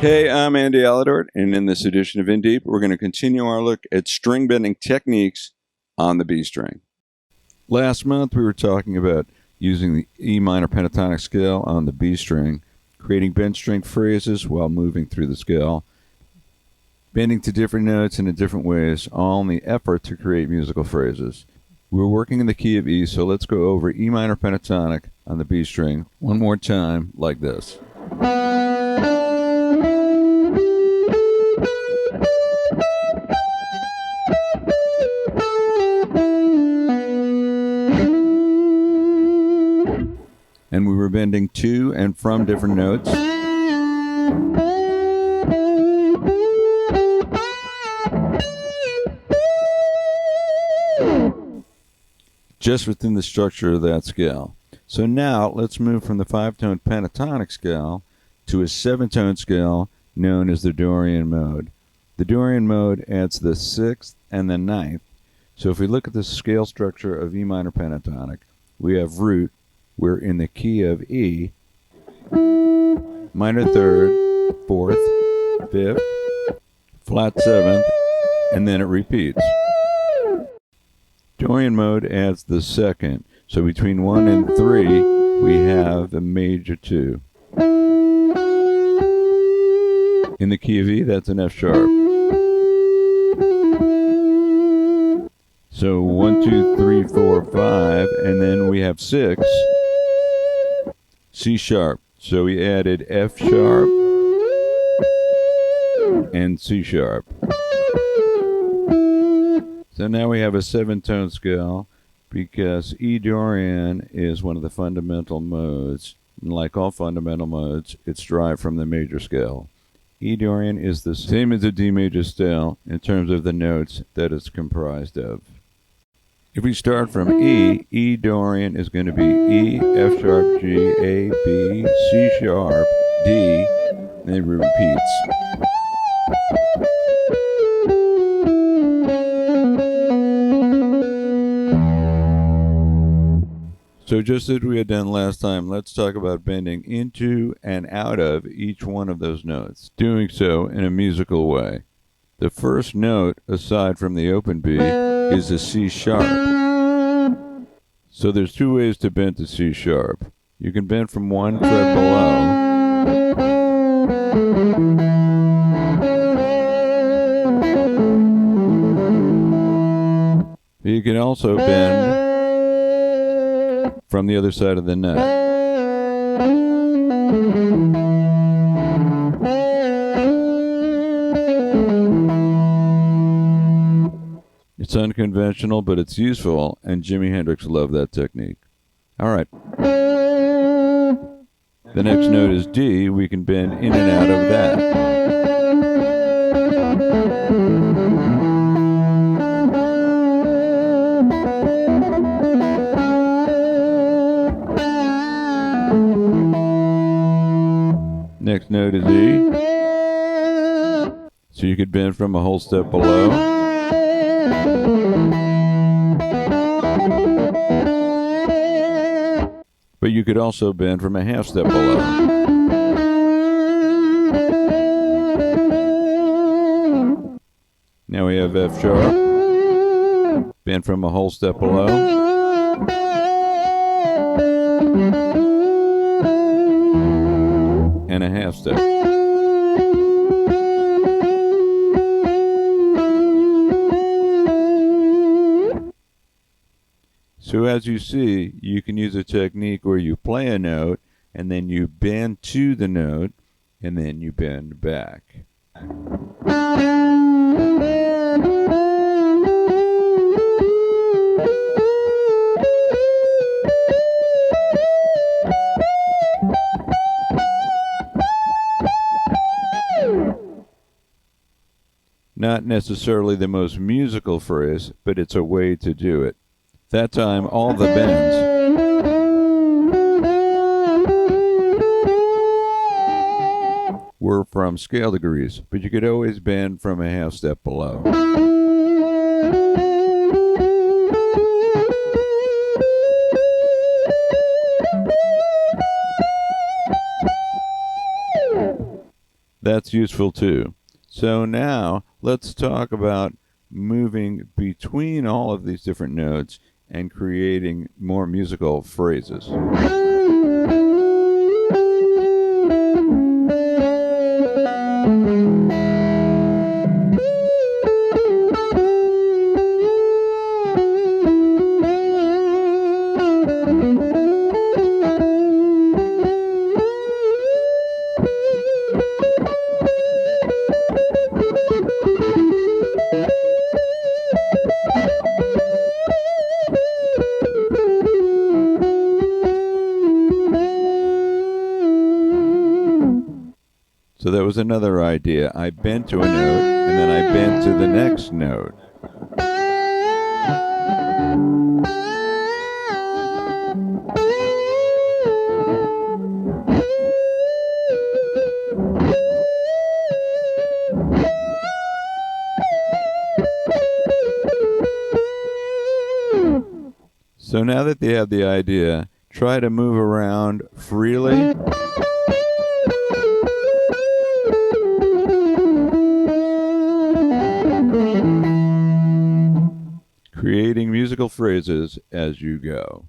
Hey, I'm Andy Aledort, and in this edition of In Deep, we're going to continue our look at string bending techniques on the B string. Last month, we were talking about using the E minor pentatonic scale on the B string, creating bent string phrases while moving through the scale, bending to different notes and in different ways, all in the effort to create musical phrases. We're working in the key of E, so let's go over E minor pentatonic on the B string one more time like this. And we were bending to and from different notes. Just within the structure of that scale. So now let's move from the 5-tone pentatonic scale to a 7-tone scale known as the Dorian mode. The Dorian mode adds the 6th and the 9th. So if we look at the scale structure of E minor pentatonic, we have root. We're in the key of E, minor 3rd, 4th, 5th, flat 7th, and then it repeats. Dorian mode adds the 2nd, so between 1 and 3, we have the major 2. In the key of E, that's an F sharp. So 1, 2, 3, 4, 5, and then we have 6. C sharp. So we added F sharp and C sharp. So now we have a 7-tone scale because E Dorian is one of the fundamental modes. And like all fundamental modes, it's derived from the major scale. E Dorian is the same as the D major scale in terms of the notes that it's comprised of. If we start from E, E Dorian is going to be E, F sharp, G, A, B, C sharp, D, and it repeats. So just as we had done last time, let's talk about bending into and out of each one of those notes, doing so in a musical way. The first note, aside from the open B, is a C sharp. So there's two ways to bend to C sharp. You can bend from 1 fret below. You can also bend from the other side of the neck. It's unconventional, but it's useful, and Jimi Hendrix loved that technique. All right. The next note is D. We can bend in and out of that. Next note is E. So you could bend from a whole step below. But you could also bend from a half step below. Now we have F sharp. Bend from a whole step below. And a half step. So as you see, you can use a technique where you play a note, and then you bend to the note, and then you bend back. Not necessarily the most musical phrase, but it's a way to do it. That time, all the bends were from scale degrees, but you could always bend from a half step below. That's useful too. So now let's talk about moving between all of these different notes and creating more musical phrases. So that was another idea. I bent to a note, and then I bent to the next note. So now that they have the idea, try to move around freely. Creating musical phrases as you go.